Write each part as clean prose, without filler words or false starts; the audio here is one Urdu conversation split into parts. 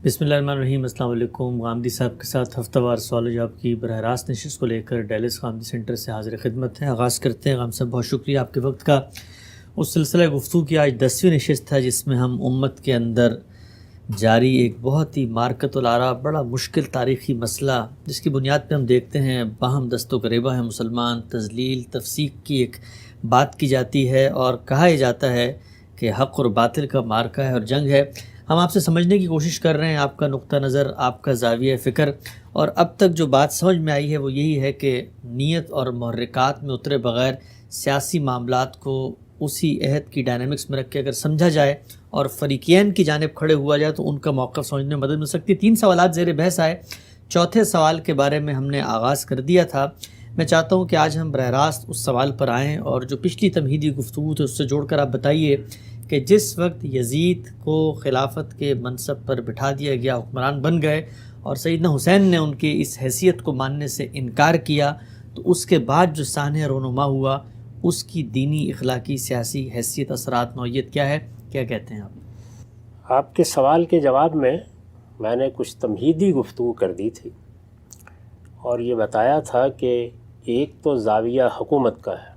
بسم اللہ الرحمن الرحیم۔ السلام علیکم۔ غامدی صاحب کے ساتھ ہفتہ وار سوال و جواب کی براہ راست نشست کو لے کر ڈیلس غامدی سینٹر سے حاضر خدمت ہیں۔ آغاز کرتے ہیں۔ غام صاحب بہت شکریہ آپ کے وقت کا۔ اس سلسلہ گفتگو کی آج 10ویں نشست ہے جس میں ہم امت کے اندر جاری ایک بہت ہی مارکت الآراء بڑا مشکل تاریخی مسئلہ جس کی بنیاد پہ ہم دیکھتے ہیں باہم دست و گریباں ہیں مسلمان، تذلیل تفسیق کی ایک بات کی جاتی ہے اور کہا یہ جاتا ہے کہ حق اور باطل کا مارکہ ہے اور جنگ ہے۔ ہم آپ سے سمجھنے کی کوشش کر رہے ہیں، آپ کا نقطہ نظر، آپ کا زاویہ فکر، اور اب تک جو بات سمجھ میں آئی ہے وہ یہی ہے کہ نیت اور محرکات میں اترے بغیر سیاسی معاملات کو اسی عہد کی ڈائنامکس میں رکھ کے اگر سمجھا جائے اور فریقین کی جانب کھڑے ہوا جائے تو ان کا موقف سمجھنے میں مدد مل سکتی ہے۔ 3 سوالات زیر بحث آئے۔ چوتھے سوال کے بارے میں ہم نے آغاز کر دیا تھا۔ میں چاہتا ہوں کہ آج ہم براہ راست اس سوال پر آئیں اور جو پچھلی تمہیدی گفتگو تھی اس سے جوڑ کر آپ بتائیے کہ جس وقت یزید کو خلافت کے منصب پر بٹھا دیا گیا، حکمران بن گئے اور سیدنا حسین نے ان کی اس حیثیت کو ماننے سے انکار کیا، تو اس کے بعد جو سانحہ رونما ہوا اس کی دینی، اخلاقی، سیاسی حیثیت، اثرات، نوعیت کیا ہے؟ کیا کہتے ہیں آپ؟ آپ کے سوال کے جواب میں نے کچھ تمہیدی گفتگو کر دی تھی اور یہ بتایا تھا کہ ایک تو زاویہ حکومت کا ہے۔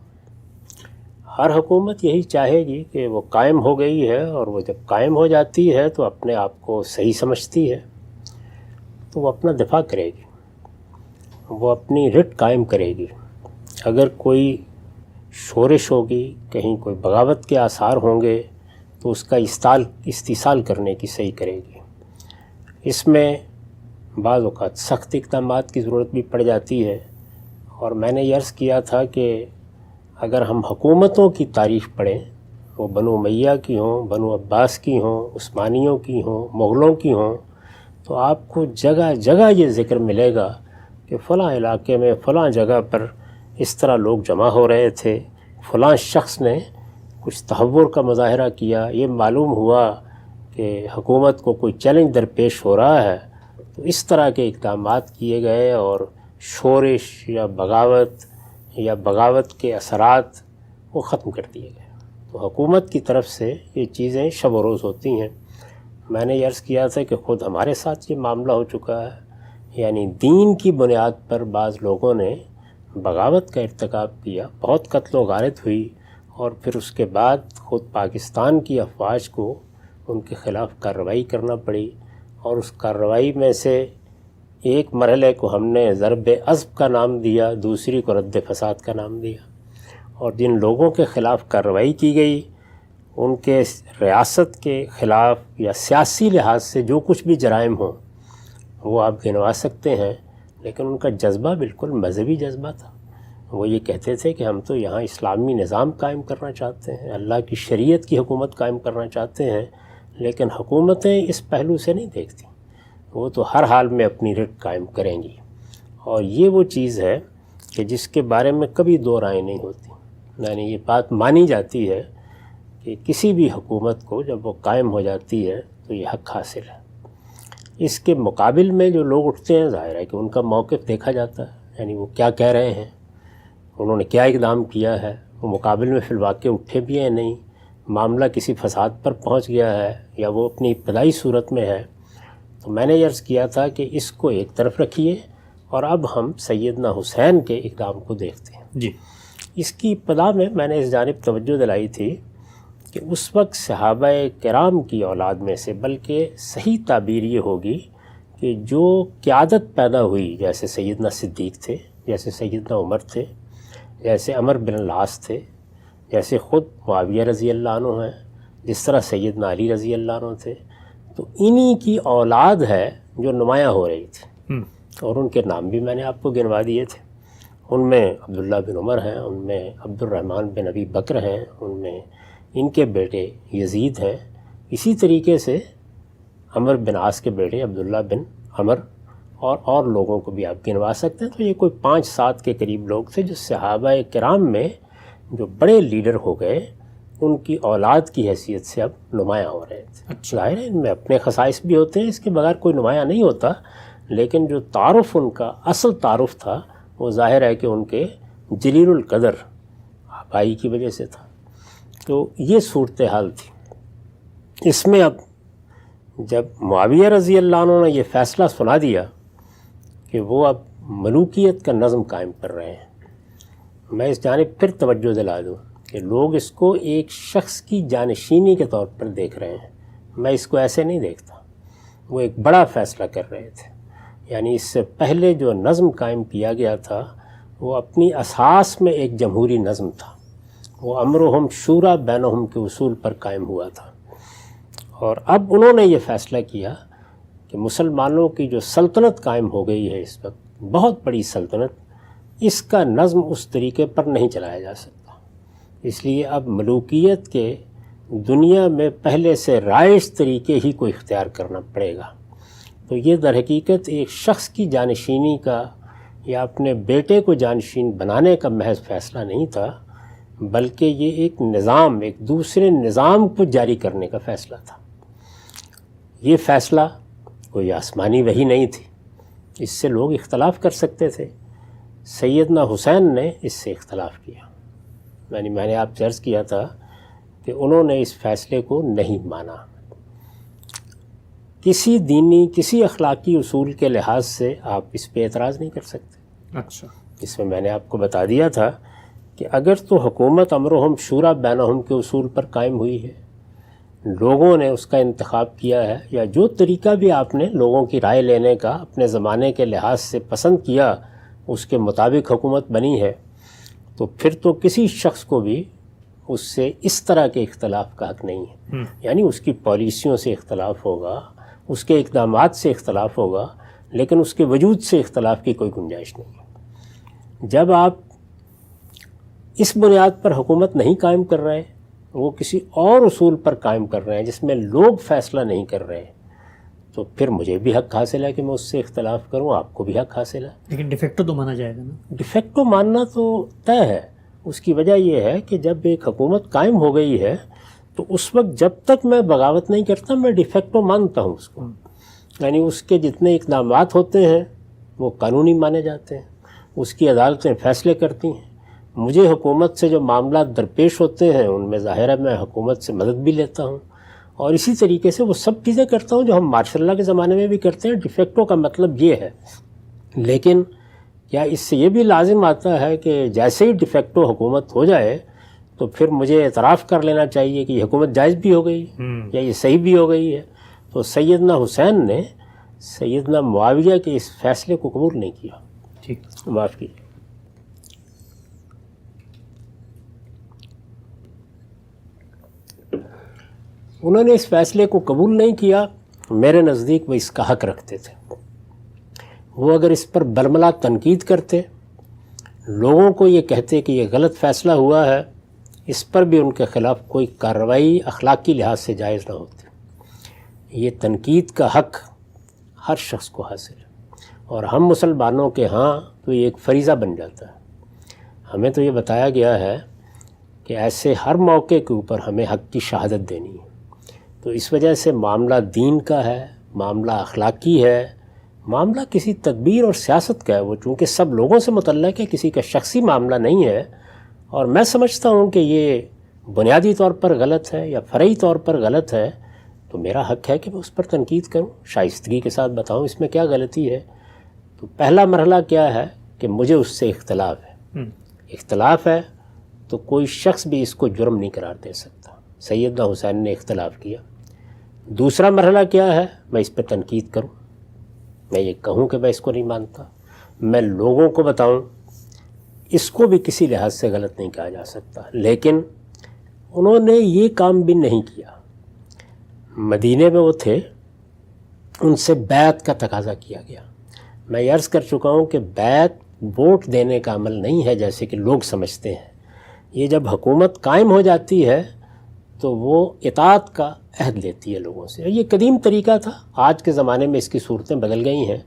ہر حکومت یہی چاہے گی کہ وہ قائم ہو گئی ہے، اور وہ جب قائم ہو جاتی ہے تو اپنے آپ کو صحیح سمجھتی ہے تو وہ اپنا دفاع کرے گی، وہ اپنی رٹ قائم کرے گی۔ اگر کوئی شورش ہوگی، کہیں کوئی بغاوت کے آثار ہوں گے تو اس کا استحصال کرنے کی صحیح کرے گی۔ اس میں بعض اوقات سخت اقدامات کی ضرورت بھی پڑ جاتی ہے، اور میں نے یہ عرض کیا تھا کہ اگر ہم حکومتوں کی تاریخ پڑھیں، وہ بنو امیہ کی ہوں، بنو عباس کی ہوں، عثمانیوں کی ہوں، مغلوں کی ہوں، تو آپ کو جگہ جگہ یہ ذکر ملے گا کہ فلاں علاقے میں فلاں جگہ پر اس طرح لوگ جمع ہو رہے تھے، فلاں شخص نے کچھ تہور کا مظاہرہ کیا، یہ معلوم ہوا کہ حکومت کو کوئی چیلنج درپیش ہو رہا ہے، تو اس طرح کے اقدامات کیے گئے اور شورش یا بغاوت کے اثرات وہ ختم کر دیے گئے۔ تو حکومت کی طرف سے یہ چیزیں شب و روز ہوتی ہیں۔ میں نے یہ عرض کیا تھا کہ خود ہمارے ساتھ یہ معاملہ ہو چکا ہے، یعنی دین کی بنیاد پر بعض لوگوں نے بغاوت کا ارتکاب کیا، بہت قتل و غارت ہوئی، اور پھر اس کے بعد خود پاکستان کی افواج کو ان کے خلاف کارروائی کرنا پڑی، اور اس کارروائی میں سے ایک مرحلے کو ہم نے ضرب عصب کا نام دیا، دوسری کو رد فساد کا نام دیا، اور جن لوگوں کے خلاف کارروائی کی گئی ان کے ریاست کے خلاف یا سیاسی لحاظ سے جو کچھ بھی جرائم ہوں وہ آپ گنوا سکتے ہیں، لیکن ان کا جذبہ بالکل مذہبی جذبہ تھا۔ وہ یہ کہتے تھے کہ ہم تو یہاں اسلامی نظام قائم کرنا چاہتے ہیں، اللہ کی شریعت کی حکومت قائم کرنا چاہتے ہیں، لیکن حکومتیں اس پہلو سے نہیں دیکھتی، وہ تو ہر حال میں اپنی رٹ قائم کریں گی۔ اور یہ وہ چیز ہے کہ جس کے بارے میں کبھی دو رائے نہیں ہوتی، یعنی یہ بات مانی جاتی ہے کہ کسی بھی حکومت کو جب وہ قائم ہو جاتی ہے تو یہ حق حاصل ہے۔ اس کے مقابل میں جو لوگ اٹھتے ہیں، ظاہر ہے کہ ان کا موقف دیکھا جاتا ہے، یعنی وہ کیا کہہ رہے ہیں، انہوں نے کیا اقدام کیا ہے، وہ مقابل میں فی الواقع اٹھے بھی ہیں نہیں، معاملہ کسی فساد پر پہنچ گیا ہے یا وہ اپنی ابتدائی صورت میں ہے۔ تو میں نے یہ عرض کیا تھا کہ اس کو ایک طرف رکھیے، اور اب ہم سیدنا حسین کے اقدام کو دیکھتے ہیں۔ جی، اس کی ابتدا میں نے اس جانب توجہ دلائی تھی کہ اس وقت صحابہ کرام کی اولاد میں سے، بلکہ صحیح تعبیر یہ ہوگی کہ جو قیادت پیدا ہوئی، جیسے سیدنا صدیق تھے، جیسے سیدنا عمر تھے، جیسے عمر بن العاص تھے، جیسے خود معاویہ رضی اللہ عنہ ہیں، جس طرح سیدنا علی رضی اللہ عنہ تھے، تو انہی کی اولاد ہے جو نمایاں ہو رہی تھی، اور ان کے نام بھی میں نے آپ کو گنوا دیے تھے۔ ان میں عبداللہ بن عمر ہیں، ان میں عبد الرحمن بن ابی بکر ہیں، ان میں ان کے بیٹے یزید ہیں، اسی طریقے سے عمر بن عاص کے بیٹے عبداللہ بن عمر، اور لوگوں کو بھی آپ گنوا سکتے ہیں۔ تو یہ کوئی 5-7 کے قریب لوگ تھے جو صحابہ کرام میں جو بڑے لیڈر ہو گئے، ان کی اولاد کی حیثیت سے اب نمایاں ہو رہے تھے۔ ظاہر ہے ان میں اپنے خصائص بھی ہوتے ہیں، اس کے بغیر کوئی نمایاں نہیں ہوتا، لیکن جو تعارف ان کا اصل تعارف تھا وہ ظاہر ہے کہ ان کے جلیل القدر آبائی کی وجہ سے تھا۔ تو یہ صورتحال تھی۔ اس میں اب جب معاویہ رضی اللہ عنہ نے یہ فیصلہ سنا دیا کہ وہ اب ملوکیت کا نظم قائم کر رہے ہیں، میں اس جانب پھر توجہ دلا دوں کہ لوگ اس کو ایک شخص کی جانشینی کے طور پر دیکھ رہے ہیں، میں اس کو ایسے نہیں دیکھتا۔ وہ ایک بڑا فیصلہ کر رہے تھے، یعنی اس سے پہلے جو نظم قائم کیا گیا تھا وہ اپنی اساس میں ایک جمہوری نظم تھا، وہ امرہم شورا بینہم کے اصول پر قائم ہوا تھا۔ اور اب انہوں نے یہ فیصلہ کیا کہ مسلمانوں کی جو سلطنت قائم ہو گئی ہے اس وقت، بہت بڑی سلطنت، اس کا نظم اس طریقے پر نہیں چلایا جا سکتا، اس لیے اب ملوکیت کے دنیا میں پہلے سے رائج طریقے ہی کو اختیار کرنا پڑے گا۔ تو یہ در حقیقت ایک شخص کی جانشینی کا یا اپنے بیٹے کو جانشین بنانے کا محض فیصلہ نہیں تھا، بلکہ یہ ایک نظام، ایک دوسرے نظام کو جاری کرنے کا فیصلہ تھا۔ یہ فیصلہ کوئی آسمانی وحی نہیں تھی، اس سے لوگ اختلاف کر سکتے تھے۔ سیدنا حسین نے اس سے اختلاف کیا، میں نے آپ سے عرض کیا تھا کہ انہوں نے اس فیصلے کو نہیں مانا۔ کسی دینی، کسی اخلاقی اصول کے لحاظ سے آپ اس پہ اعتراض نہیں کر سکتے۔ اچھا، اس میں میں نے آپ کو بتا دیا تھا کہ اگر تو حکومت امرہم شورا بینہم کے اصول پر قائم ہوئی ہے، لوگوں نے اس کا انتخاب کیا ہے، یا جو طریقہ بھی آپ نے لوگوں کی رائے لینے کا اپنے زمانے کے لحاظ سے پسند کیا، اس کے مطابق حکومت بنی ہے، تو پھر تو کسی شخص کو بھی اس سے اس طرح کے اختلاف کا حق نہیں ہے۔ یعنی اس کی پالیسیوں سے اختلاف ہوگا، اس کے اقدامات سے اختلاف ہوگا، لیکن اس کے وجود سے اختلاف کی کوئی گنجائش نہیں ہے۔ جب آپ اس بنیاد پر حکومت نہیں قائم کر رہے، وہ کسی اور اصول پر قائم کر رہے ہیں جس میں لوگ فیصلہ نہیں کر رہے، تو پھر مجھے بھی حق حاصل ہے کہ میں اس سے اختلاف کروں، آپ کو بھی حق حاصل ہے۔ لیکن ڈیفیکٹو تو مانا جائے گا نا؟ ڈیفیکٹو ماننا تو طے ہے۔ اس کی وجہ یہ ہے کہ جب ایک حکومت قائم ہو گئی ہے تو اس وقت جب تک میں بغاوت نہیں کرتا، میں ڈیفیکٹو مانتا ہوں اس کو، یعنی اس کے جتنے اقدامات ہوتے ہیں وہ قانونی مانے جاتے ہیں، اس کی عدالتیں فیصلے کرتی ہیں۔ مجھے حکومت سے جو معاملات درپیش ہوتے ہیں ان میں ظاہر ہے میں حکومت سے مدد بھی لیتا ہوں، اور اسی طریقے سے وہ سب چیزیں کرتا ہوں جو ہم مارشل لاء کے زمانے میں بھی کرتے ہیں۔ ڈیفیکٹو کا مطلب یہ ہے، لیکن کیا اس سے یہ بھی لازم آتا ہے کہ جیسے ہی ڈیفیکٹو حکومت ہو جائے تو پھر مجھے اعتراف کر لینا چاہیے کہ یہ حکومت جائز بھی ہو گئی یا یہ صحیح بھی ہو گئی ہے؟ تو سیدنا حسین نے سیدنا معاویہ کے اس فیصلے کو قبول نہیں کیا۔ ٹھیک، معاف کیجیے۔ انہوں نے اس فیصلے کو قبول نہیں کیا۔ میرے نزدیک وہ اس کا حق رکھتے تھے، وہ اگر اس پر برملا تنقید کرتے، لوگوں کو یہ کہتے کہ یہ غلط فیصلہ ہوا ہے، اس پر بھی ان کے خلاف کوئی کارروائی اخلاقی لحاظ سے جائز نہ ہوتی۔ یہ تنقید کا حق ہر شخص کو حاصل ہے، اور ہم مسلمانوں کے ہاں تو یہ ایک فریضہ بن جاتا ہے۔ ہمیں تو یہ بتایا گیا ہے کہ ایسے ہر موقع کے اوپر ہمیں حق کی شہادت دینی ہے۔ تو اس وجہ سے معاملہ دین کا ہے، معاملہ اخلاقی ہے، معاملہ کسی تدبیر اور سیاست کا ہے، وہ چونکہ سب لوگوں سے متعلق ہے، کسی کا شخصی معاملہ نہیں ہے، اور میں سمجھتا ہوں کہ یہ بنیادی طور پر غلط ہے یا فرعی طور پر غلط ہے، تو میرا حق ہے کہ میں اس پر تنقید کروں، شائستگی کے ساتھ بتاؤں اس میں کیا غلطی ہے۔ تو پہلا مرحلہ کیا ہے کہ مجھے اس سے اختلاف ہے، اختلاف ہے تو کوئی شخص بھی اس کو جرم نہیں قرار دے سکتا۔ سیدنا حسین نے اختلاف کیا۔ دوسرا مرحلہ کیا ہے، میں اس پہ تنقید کروں، میں یہ کہوں کہ میں اس کو نہیں مانتا، میں لوگوں کو بتاؤں، اس کو بھی کسی لحاظ سے غلط نہیں کہا جا سکتا۔ لیکن انہوں نے یہ کام بھی نہیں کیا۔ مدینے میں وہ تھے، ان سے بیعت کا تقاضا کیا گیا۔ میں یہ عرض کر چکا ہوں کہ بیعت ووٹ دینے کا عمل نہیں ہے جیسے کہ لوگ سمجھتے ہیں۔ یہ جب حکومت قائم ہو جاتی ہے تو وہ اطاعت کا عہد لیتی ہے لوگوں سے۔ یہ قدیم طریقہ تھا، آج کے زمانے میں اس کی صورتیں بدل گئی ہیں۔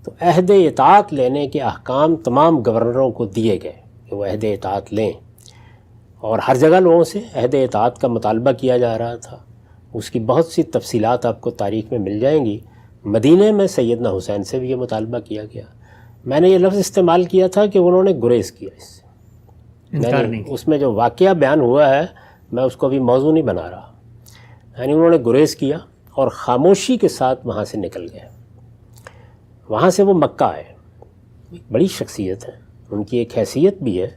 تو عہد اطاعت لینے کے احکام تمام گورنروں کو دیے گئے کہ وہ عہد اطاعت لیں، اور ہر جگہ لوگوں سے عہد اطاعت کا مطالبہ کیا جا رہا تھا۔ اس کی بہت سی تفصیلات آپ کو تاریخ میں مل جائیں گی۔ مدینے میں سیدنا حسین سے بھی یہ مطالبہ کیا گیا۔ میں نے یہ لفظ استعمال کیا تھا کہ انہوں نے گریز کیا اس سے، انکار نہیں۔ اس میں جو واقعہ بیان ہوا ہے میں اس کو ابھی موضوع نہیں بنا رہا، یعنی انہوں نے گریز کیا اور خاموشی کے ساتھ وہاں سے نکل گئے. وہاں سے وہ مکہ آئے. بڑی شخصیت ہے, ان کی ایک حیثیت بھی ہے.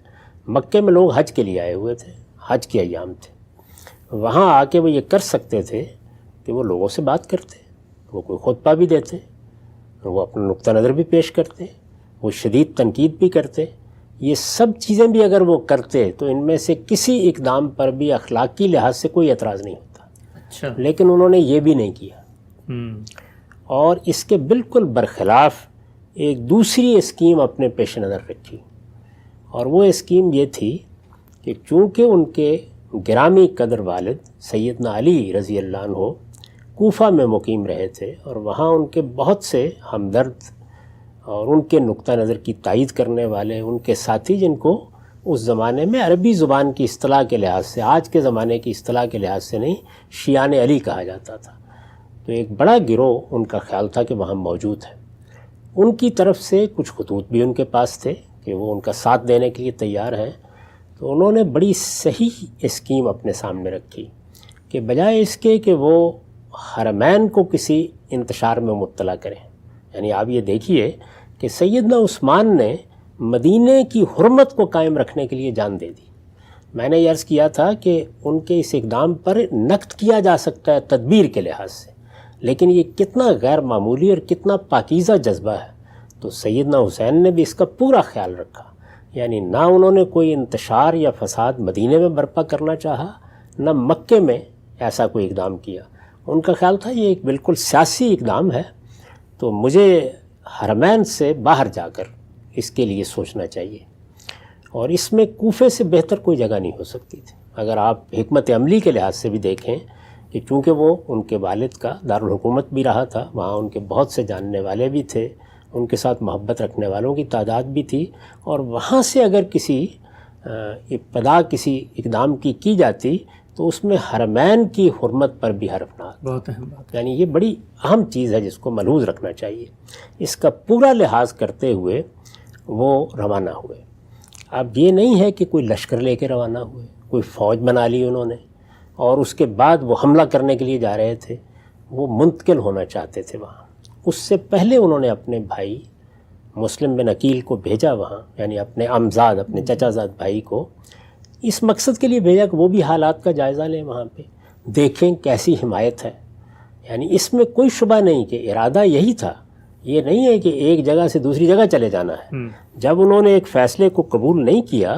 مکے میں لوگ حج کے لیے آئے ہوئے تھے, حج کے ایام تھے. وہاں آ کے وہ یہ کر سکتے تھے کہ وہ لوگوں سے بات کرتے, وہ کوئی خطبہ بھی دیتے, وہ اپنا نقطہ نظر بھی پیش کرتے, وہ شدید تنقید بھی کرتے. یہ سب چیزیں بھی اگر وہ کرتے تو ان میں سے کسی اقدام پر بھی اخلاقی لحاظ سے کوئی اعتراض نہیں ہوتا. اچھا. لیکن انہوں نے یہ بھی نہیں کیا. اور اس کے بالکل برخلاف ایک دوسری اسکیم اپنے پیش نظر رکھی, اور وہ اسکیم یہ تھی کہ چونکہ ان کے گرامی قدر والد سیدنا علی رضی اللہ عنہ کوفہ میں مقیم رہے تھے, اور وہاں ان کے بہت سے ہمدرد اور ان کے نقطہ نظر کی تائید کرنے والے ان کے ساتھی, جن کو اس زمانے میں عربی زبان کی اصطلاح کے لحاظ سے, آج کے زمانے کی اصطلاح کے لحاظ سے نہیں, شیعان علی کہا جاتا تھا. تو ایک بڑا گروہ ان کا خیال تھا کہ وہاں موجود ہے. ان کی طرف سے کچھ خطوط بھی ان کے پاس تھے کہ وہ ان کا ساتھ دینے کے لیے تیار ہیں. تو انہوں نے بڑی صحیح اسکیم اپنے سامنے رکھی کہ بجائے اس کے کہ وہ حرمین کو کسی انتشار میں مبتلا کریں, یعنی آپ یہ دیکھیے کہ سیدنا عثمان نے مدینہ کی حرمت کو قائم رکھنے کے لیے جان دے دی. میں نے یہ عرض کیا تھا کہ ان کے اس اقدام پر نقد کیا جا سکتا ہے تدبیر کے لحاظ سے, لیکن یہ کتنا غیر معمولی اور کتنا پاکیزہ جذبہ ہے. تو سیدنا حسین نے بھی اس کا پورا خیال رکھا, یعنی نہ انہوں نے کوئی انتشار یا فساد مدینہ میں برپا کرنا چاہا, نہ مکے میں ایسا کوئی اقدام کیا. ان کا خیال تھا یہ ایک بالکل سیاسی اقدام ہے, تو مجھے حرمین سے باہر جا کر اس کے لیے سوچنا چاہیے, اور اس میں کوفے سے بہتر کوئی جگہ نہیں ہو سکتی تھی. اگر آپ حکمت عملی کے لحاظ سے بھی دیکھیں کہ چونکہ وہ ان کے والد کا دارالحکومت بھی رہا تھا, وہاں ان کے بہت سے جاننے والے بھی تھے, ان کے ساتھ محبت رکھنے والوں کی تعداد بھی تھی, اور وہاں سے اگر کسی ابتدا کسی اقدام کی جاتی تو اس میں حرمین کی حرمت پر بھی حرف نہ آتا. بہت اہم بات. یعنی یہ بڑی اہم چیز ہے جس کو ملحوظ رکھنا چاہیے. اس کا پورا لحاظ کرتے ہوئے وہ روانہ ہوئے. اب یہ نہیں ہے کہ کوئی لشکر لے کے روانہ ہوئے, کوئی فوج بنا لی انہوں نے اور اس کے بعد وہ حملہ کرنے کے لیے جا رہے تھے. وہ منتقل ہونا چاہتے تھے وہاں. اس سے پہلے انہوں نے اپنے بھائی مسلم بن عقیل کو بھیجا وہاں, یعنی اپنے عمزاد, اپنے چچا زاد بھائی کو اس مقصد کے لیے بھیجا کہ وہ بھی حالات کا جائزہ لیں, وہاں پہ دیکھیں کیسی حمایت ہے. یعنی اس میں کوئی شبہ نہیں کہ ارادہ یہی تھا, یہ نہیں ہے کہ ایک جگہ سے دوسری جگہ چلے جانا ہے. جب انہوں نے ایک فیصلے کو قبول نہیں کیا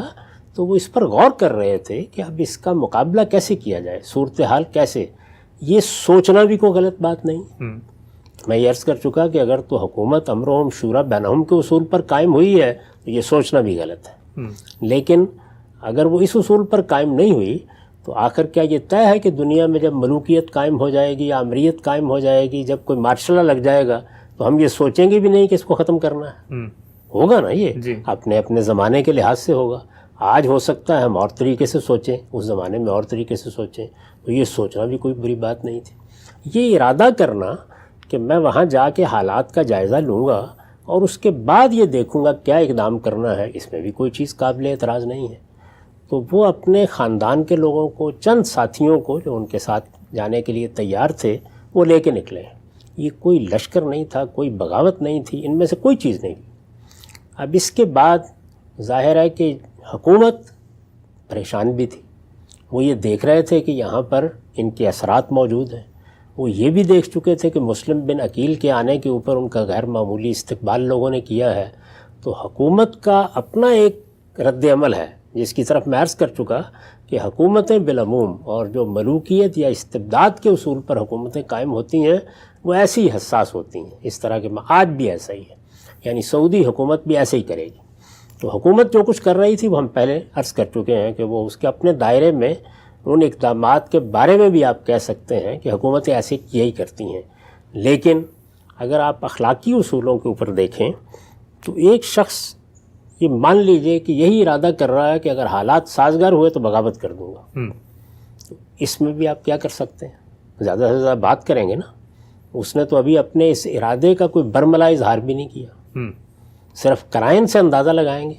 تو وہ اس پر غور کر رہے تھے کہ اب اس کا مقابلہ کیسے کیا جائے, صورتحال کیسے. یہ سوچنا بھی کوئی غلط بات نہیں. میں یہ عرض کر چکا کہ اگر تو حکومت امرہم شورا بینہم کے اصول پر قائم ہوئی ہے تو یہ سوچنا بھی غلط ہے. لیکن اگر وہ اس اصول پر قائم نہیں ہوئی تو آخر کیا یہ طے ہے کہ دنیا میں جب ملوکیت قائم ہو جائے گی یا امریت قائم ہو جائے گی, جب کوئی مارشل لا لگ جائے گا تو ہم یہ سوچیں گے بھی نہیں کہ اس کو ختم کرنا ہے؟ ہوگا نا, یہ اپنے اپنے زمانے کے لحاظ سے ہوگا. آج ہو سکتا ہے ہم اور طریقے سے سوچیں, اس زمانے میں اور طریقے سے سوچیں, تو یہ سوچنا بھی کوئی بری بات نہیں تھی. یہ ارادہ کرنا کہ میں وہاں جا کے حالات کا جائزہ لوں گا اور اس کے بعد یہ دیکھوں گا کیا اقدام کرنا ہے, اس میں بھی کوئی چیز قابل اعتراض نہیں ہے. تو وہ اپنے خاندان کے لوگوں کو, چند ساتھیوں کو جو ان کے ساتھ جانے کے لیے تیار تھے, وہ لے کے نکلے. یہ کوئی لشکر نہیں تھا, کوئی بغاوت نہیں تھی, ان میں سے کوئی چیز نہیں. اب اس کے بعد ظاہر ہے کہ حکومت پریشان بھی تھی. وہ یہ دیکھ رہے تھے کہ یہاں پر ان کے اثرات موجود ہیں. وہ یہ بھی دیکھ چکے تھے کہ مسلم بن عقیل کے آنے کے اوپر ان کا غیر معمولی استقبال لوگوں نے کیا ہے. تو حکومت کا اپنا ایک رد عمل ہے جس کی طرف میں عرض کر چکا کہ حکومتیں بالعموم اور جو ملوکیت یا استبداد کے اصول پر حکومتیں قائم ہوتی ہیں وہ ایسی ہی حساس ہوتی ہیں. اس طرح کے آج بھی ایسا ہی ہے, یعنی سعودی حکومت بھی ایسے ہی کرے گی. تو حکومت جو کچھ کر رہی تھی وہ ہم پہلے عرض کر چکے ہیں کہ وہ اس کے اپنے دائرے میں ان اقدامات کے بارے میں بھی آپ کہہ سکتے ہیں کہ حکومتیں ایسے کیا ہی کرتی ہیں. لیکن اگر آپ اخلاقی اصولوں کے اوپر دیکھیں تو ایک شخص یہ مان لیجئے کہ یہی ارادہ کر رہا ہے کہ اگر حالات سازگار ہوئے تو بغاوت کر دوں گا, تو اس میں بھی آپ کیا کر سکتے ہیں؟ زیادہ سے زیادہ بات کریں گے نا. اس نے تو ابھی اپنے اس ارادے کا کوئی برملا اظہار بھی نہیں کیا, صرف قرائن سے اندازہ لگائیں گے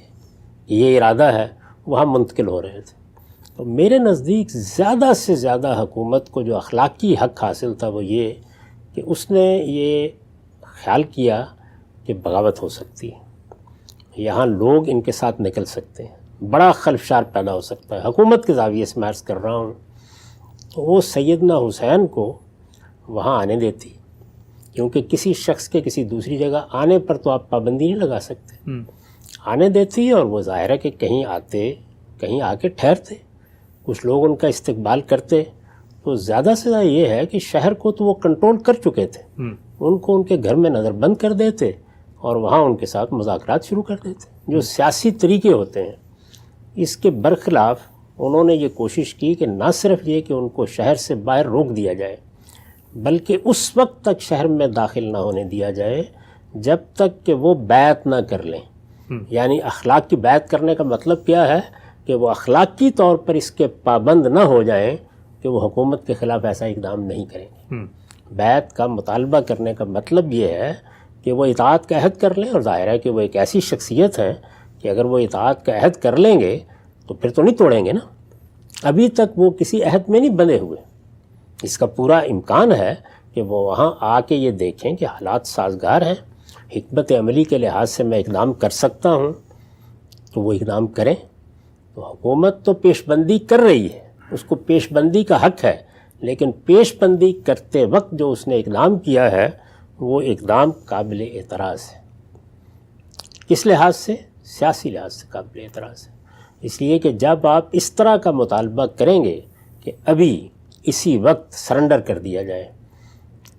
کہ یہ ارادہ ہے. وہاں منتقل ہو رہے تھے. تو میرے نزدیک زیادہ سے زیادہ حکومت کو جو اخلاقی حق حاصل تھا وہ یہ کہ اس نے یہ خیال کیا کہ بغاوت ہو سکتی ہے، یہاں لوگ ان کے ساتھ نکل سکتے ہیں، بڑا خلفشار پیدا ہو سکتا ہے۔ حکومت کے زاویے سے میں عرض کر رہا ہوں، تو وہ سیدنا حسین کو وہاں آنے دیتی، کیونکہ کسی شخص کے کسی دوسری جگہ آنے پر تو آپ پابندی نہیں لگا سکتے، آنے دیتی، اور وہ ظاہر ہے کہ کہیں آتے، کہیں آ کے ٹھہرتے، کچھ لوگ ان کا استقبال کرتے۔ تو زیادہ سے زیادہ یہ ہے کہ شہر کو تو وہ کنٹرول کر چکے تھے، ان کو ان کے گھر میں نظر بند کر دیتے اور وہاں ان کے ساتھ مذاکرات شروع کر دیتے، جو سیاسی طریقے ہوتے ہیں۔ اس کے برخلاف انہوں نے یہ کوشش کی کہ نہ صرف یہ کہ ان کو شہر سے باہر روک دیا جائے، بلکہ اس وقت تک شہر میں داخل نہ ہونے دیا جائے جب تک کہ وہ بیعت نہ کر لیں۔ یعنی اخلاق کی بیعت کرنے کا مطلب کیا ہے کہ وہ اخلاقی طور پر اس کے پابند نہ ہو جائیں کہ وہ حکومت کے خلاف ایسا اقدام نہیں کریں گے۔ بیعت کا مطالبہ کرنے کا مطلب یہ ہے کہ وہ اطاعت کا عہد کر لیں، اور ظاہر ہے کہ وہ ایک ایسی شخصیت ہے کہ اگر وہ اطاعت کا عہد کر لیں گے تو پھر تو نہیں توڑیں گے نا۔ ابھی تک وہ کسی عہد میں نہیں بندھے ہوئے، اس کا پورا امکان ہے کہ وہ وہاں آ کے یہ دیکھیں کہ حالات سازگار ہیں، حکمت عملی کے لحاظ سے میں اقدام کر سکتا ہوں تو وہ اقدام کریں۔ تو حکومت تو پیش بندی کر رہی ہے، اس کو پیش بندی کا حق ہے، لیکن پیش بندی کرتے وقت جو اس نے اقدام کیا ہے وہ اقدام قابل اعتراض ہے۔ کس لحاظ سے؟ سیاسی لحاظ سے قابل اعتراض ہے، اس لیے کہ جب آپ اس طرح کا مطالبہ کریں گے کہ ابھی اسی وقت سرنڈر کر دیا جائے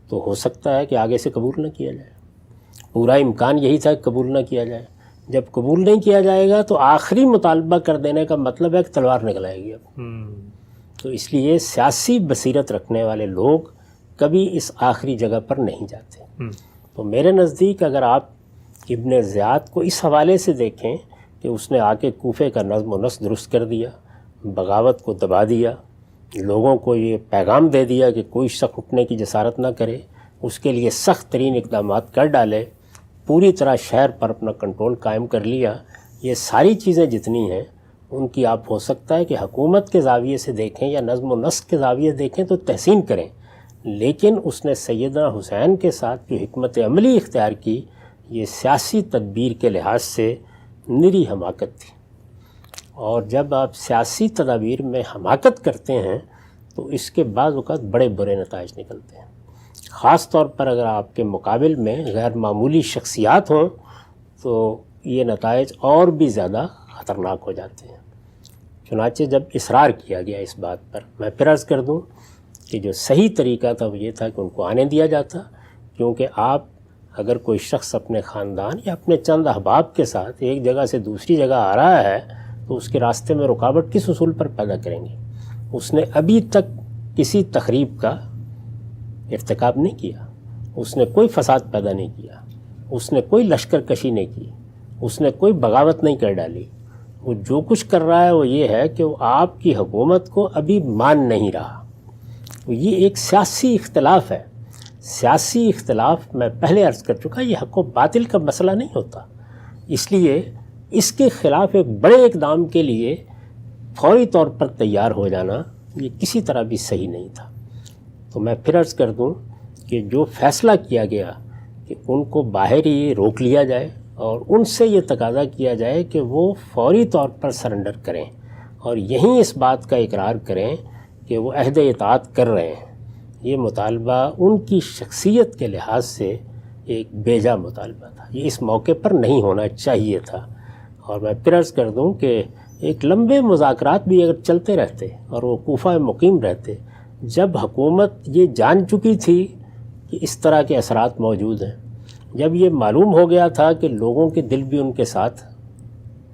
تو ہو سکتا ہے کہ آگے سے قبول نہ کیا جائے۔ پورا امکان یہی تھا کہ قبول نہ کیا جائے۔ جب قبول نہیں کیا جائے گا تو آخری مطالبہ کر دینے کا مطلب ہے کہ تلوار نکل آئے گی اب۔ تو اس لیے سیاسی بصیرت رکھنے والے لوگ کبھی اس آخری جگہ پر نہیں جاتے۔ تو میرے نزدیک اگر آپ ابن زیاد کو اس حوالے سے دیکھیں کہ اس نے آ کے کوفے کا نظم و نسق درست کر دیا، بغاوت کو دبا دیا، لوگوں کو یہ پیغام دے دیا کہ کوئی شخص اٹھنے کی جسارت نہ کرے، اس کے لیے سخت ترین اقدامات کر ڈالے، پوری طرح شہر پر اپنا کنٹرول قائم کر لیا۔ یہ ساری چیزیں جتنی ہیں ان کی آپ ہو سکتا ہے کہ حکومت کے زاویے سے دیکھیں یا نظم و نسق کے زاویے سے دیکھیں تو تحسین کریں، لیکن اس نے سیدنا حسین کے ساتھ جو حکمت عملی اختیار کی یہ سیاسی تدبیر کے لحاظ سے نری حماقت تھی۔ اور جب آپ سیاسی تدابیر میں حماقت کرتے ہیں تو اس کے بعض اوقات بڑے برے نتائج نکلتے ہیں، خاص طور پر اگر آپ کے مقابل میں غیر معمولی شخصیات ہوں تو یہ نتائج اور بھی زیادہ خطرناک ہو جاتے ہیں۔ چنانچہ جب اصرار کیا گیا اس بات پر، میں پھر عرض کر دوں کہ جو صحیح طریقہ تھا وہ یہ تھا کہ ان کو آنے دیا جاتا، کیونکہ آپ اگر کوئی شخص اپنے خاندان یا اپنے چند احباب کے ساتھ ایک جگہ سے دوسری جگہ آ رہا ہے تو اس کے راستے میں رکاوٹ کس اصول پر پیدا کریں گے؟ اس نے ابھی تک کسی تخریب کا ارتکاب نہیں کیا، اس نے کوئی فساد پیدا نہیں کیا، اس نے کوئی لشکر کشی نہیں کی، اس نے کوئی بغاوت نہیں کر ڈالی۔ وہ جو کچھ کر رہا ہے وہ یہ ہے کہ وہ آپ کی حکومت کو ابھی مان نہیں رہا۔ یہ ایک سیاسی اختلاف ہے۔ سیاسی اختلاف میں پہلے عرض کر چکا یہ حق و باطل کا مسئلہ نہیں ہوتا، اس لیے اس کے خلاف ایک بڑے اقدام کے لیے فوری طور پر تیار ہو جانا یہ کسی طرح بھی صحیح نہیں تھا۔ تو میں پھر عرض کر دوں کہ جو فیصلہ کیا گیا کہ ان کو باہر ہی روک لیا جائے اور ان سے یہ تقاضا کیا جائے کہ وہ فوری طور پر سرنڈر کریں اور یہیں اس بات کا اقرار کریں کہ وہ عہد اطاعت کر رہے ہیں، یہ مطالبہ ان کی شخصیت کے لحاظ سے ایک بیجا مطالبہ تھا، یہ اس موقع پر نہیں ہونا چاہیے تھا۔ اور میں پھر عرض کر دوں کہ ایک لمبے مذاکرات بھی اگر چلتے رہتے اور وہ کوفہ مقیم رہتے، جب حکومت یہ جان چکی تھی کہ اس طرح کے اثرات موجود ہیں، جب یہ معلوم ہو گیا تھا کہ لوگوں کے دل بھی ان کے ساتھ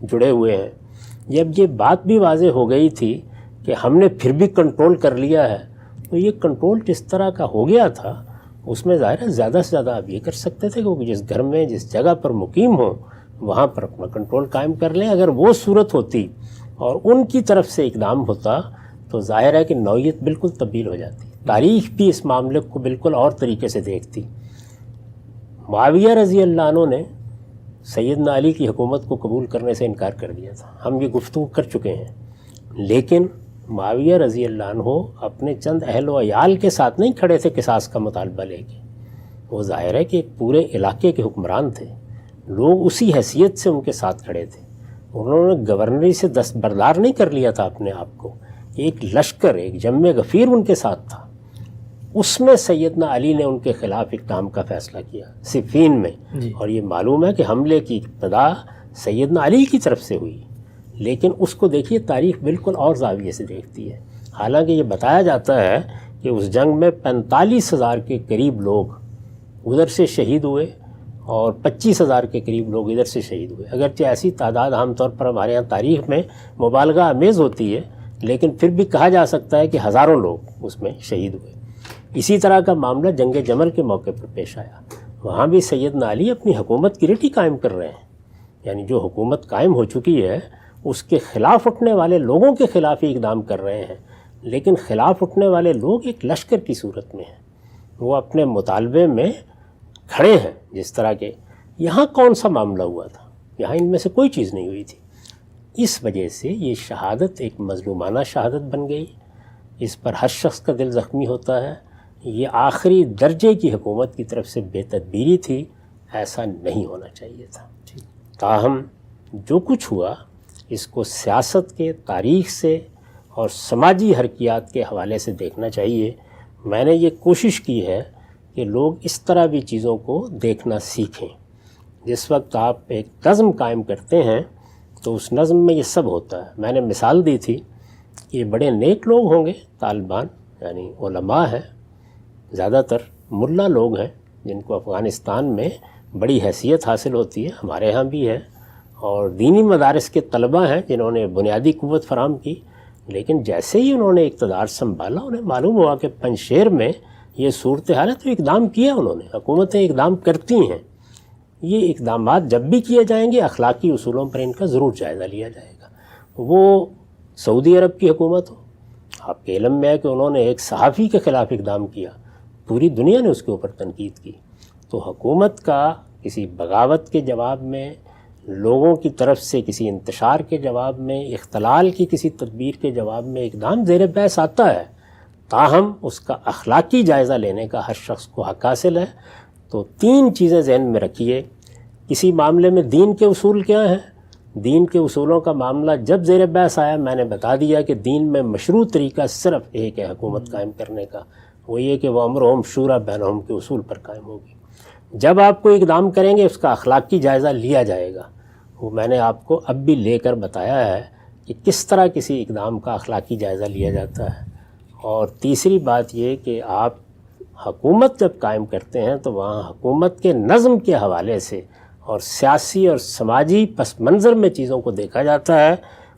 جڑے ہوئے ہیں، جب یہ بات بھی واضح ہو گئی تھی کہ ہم نے پھر بھی کنٹرول کر لیا ہے، تو یہ کنٹرول جس طرح کا ہو گیا تھا اس میں ظاہر ہے زیادہ سے زیادہ آپ یہ کر سکتے تھے کہ وہ جس گھر میں جس جگہ پر مقیم ہوں وہاں پر اپنا کنٹرول قائم کر لیں۔ اگر وہ صورت ہوتی اور ان کی طرف سے اقدام ہوتا تو ظاہر ہے کہ نوعیت بالکل تبدیل ہو جاتی، تاریخ بھی اس معاملے کو بالکل اور طریقے سے دیکھتی۔ معاویہ رضی اللہ عنہ نے سیدنا علی کی حکومت کو قبول کرنے سے انکار کر دیا تھا، ہم یہ گفتگو کر چکے ہیں، لیکن معاویہ رضی اللہ عنہ اپنے چند اہل و عیال کے ساتھ نہیں کھڑے تھے قصاص کا مطالبہ لے کے، وہ ظاہر ہے کہ ایک پورے علاقے کے حکمران تھے، لوگ اسی حیثیت سے ان کے ساتھ کھڑے تھے، انہوں نے گورنری سے دستبردار نہیں کر لیا تھا اپنے آپ کو، ایک لشکر، ایک جم غفیر ان کے ساتھ تھا، اس میں سیدنا علی نے ان کے خلاف اقدام کا فیصلہ کیا صفین میں، اور یہ معلوم ہے کہ حملے کی ابتدا سیدنا علی کی طرف سے ہوئی، لیکن اس کو دیکھیے تاریخ بالکل اور زاویے سے دیکھتی ہے، حالانکہ یہ بتایا جاتا ہے کہ اس جنگ میں 45,000 کے قریب لوگ ادھر سے شہید ہوئے اور 25,000 کے قریب لوگ ادھر سے شہید ہوئے، اگرچہ ایسی تعداد عام طور پر ہمارے ہاں تاریخ میں مبالغہ آمیز ہوتی ہے، لیکن پھر بھی کہا جا سکتا ہے کہ ہزاروں لوگ اس میں شہید ہوئے۔ اسی طرح کا معاملہ جنگ جمل کے موقع پر پیش آیا، وہاں بھی سیدنا علی اپنی حکومت کی ریٹی قائم کر رہے ہیں، یعنی جو حکومت قائم ہو چکی ہے اس کے خلاف اٹھنے والے لوگوں کے خلاف ہی اقدام کر رہے ہیں، لیکن خلاف اٹھنے والے لوگ ایک لشکر کی صورت میں ہیں، وہ اپنے مطالبے میں کھڑے ہیں۔ جس طرح کے یہاں کون سا معاملہ ہوا تھا، یہاں ان میں سے کوئی چیز نہیں ہوئی تھی، اس وجہ سے یہ شہادت ایک مظلومانہ شہادت بن گئی، اس پر ہر شخص کا دل زخمی ہوتا ہے، یہ آخری درجے کی حکومت کی طرف سے بے تدبیری تھی، ایسا نہیں ہونا چاہیے تھا۔ تاہم جو کچھ ہوا اس کو سیاست کے، تاریخ سے اور سماجی حرکیات کے حوالے سے دیکھنا چاہیے۔ میں نے یہ کوشش کی ہے کہ لوگ اس طرح بھی چیزوں کو دیکھنا سیکھیں۔ جس وقت آپ ایک نظم قائم کرتے ہیں تو اس نظم میں یہ سب ہوتا ہے۔ میں نے مثال دی تھی کہ یہ بڑے نیک لوگ ہوں گے طالبان، یعنی علماء ہیں، زیادہ تر ملا لوگ ہیں جن کو افغانستان میں بڑی حیثیت حاصل ہوتی ہے، ہمارے ہاں بھی ہے، اور دینی مدارس کے طلباء ہیں جنہوں نے بنیادی قوت فراہم کی، لیکن جیسے ہی انہوں نے اقتدار سنبھالا انہیں معلوم ہوا کہ پنجشیر میں یہ صورتحال ہے تو اقدام کیا انہوں نے، حکومتیں اقدام کرتی ہیں، یہ اقدامات جب بھی کیے جائیں گے اخلاقی اصولوں پر ان کا ضرور جائزہ لیا جائے گا۔ وہ سعودی عرب کی حکومت ہو، آپ کے علم میں ہے کہ انہوں نے ایک صحافی کے خلاف اقدام کیا، پوری دنیا نے اس کے اوپر تنقید کی، تو حکومت کا کسی بغاوت کے جواب میں، لوگوں کی طرف سے کسی انتشار کے جواب میں، اختلال کی کسی تدبیر کے جواب میں اقدام زیر بحث آتا ہے، تاہم اس کا اخلاقی جائزہ لینے کا ہر شخص کو حق حاصل ہے۔ تو تین چیزیں ذہن میں رکھیے، کسی معاملے میں دین کے اصول کیا ہیں، دین کے اصولوں کا معاملہ جب زیر بحث آیا میں نے بتا دیا کہ دین میں مشروع طریقہ صرف ایک ہے حکومت قائم کرنے کا، وہ یہ کہ وہ امرہم شورا بینہم کے اصول پر قائم ہوگی۔ جب آپ کو اقدام کریں گے اس کا اخلاقی جائزہ لیا جائے گا، وہ میں نے آپ کو اب بھی لے کر بتایا ہے کہ کس طرح کسی اقدام کا اخلاقی جائزہ لیا جاتا ہے۔ اور تیسری بات یہ کہ آپ حکومت جب قائم کرتے ہیں تو وہاں حکومت کے نظم کے حوالے سے اور سیاسی اور سماجی پس منظر میں چیزوں کو دیکھا جاتا ہے،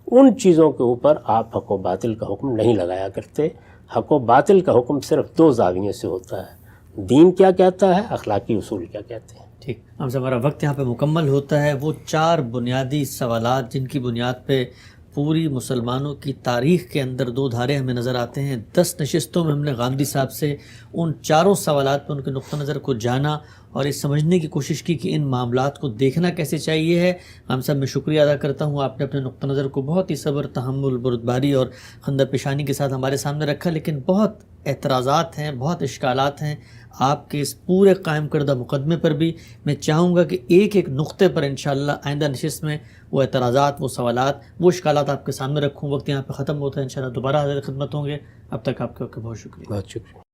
ان چیزوں کے اوپر آپ حق و باطل کا حکم نہیں لگایا کرتے۔ حق و باطل کا حکم صرف دو زاویوں سے ہوتا ہے، دین کیا کہتا ہے، اخلاقی اصول کیا کہتے ہیں۔ ٹھیک، ہم سے ہمارا وقت یہاں پہ مکمل ہوتا ہے۔ وہ چار بنیادی سوالات جن کی بنیاد پہ پوری مسلمانوں کی تاریخ کے اندر دو دھارے ہمیں نظر آتے ہیں، 10 نشستوں میں ہم نے غامدی صاحب سے ان چاروں سوالات پر ان کے نقطہ نظر کو جانا اور یہ سمجھنے کی کوشش کی کہ ان معاملات کو دیکھنا کیسے چاہیے ہے۔ ہم سب میں شکریہ ادا کرتا ہوں، آپ نے اپنے نقطہ نظر کو بہت ہی صبر، تحمل، بردباری اور خندہ پیشانی کے ساتھ ہمارے سامنے رکھا، لیکن بہت اعتراضات ہیں، بہت اشکالات ہیں آپ کے اس پورے قائم کردہ مقدمے پر بھی۔ میں چاہوں گا کہ ایک ایک نقطے پر انشاءاللہ آئندہ نشست میں وہ اعتراضات، وہ سوالات، وہ اشکالات آپ کے سامنے رکھوں۔ وقت یہاں پہ ختم ہوتا ہے، انشاءاللہ دوبارہ حاضر خدمت ہوں گے، اب تک آپ کا بہت شکریہ۔ بہت شکریہ۔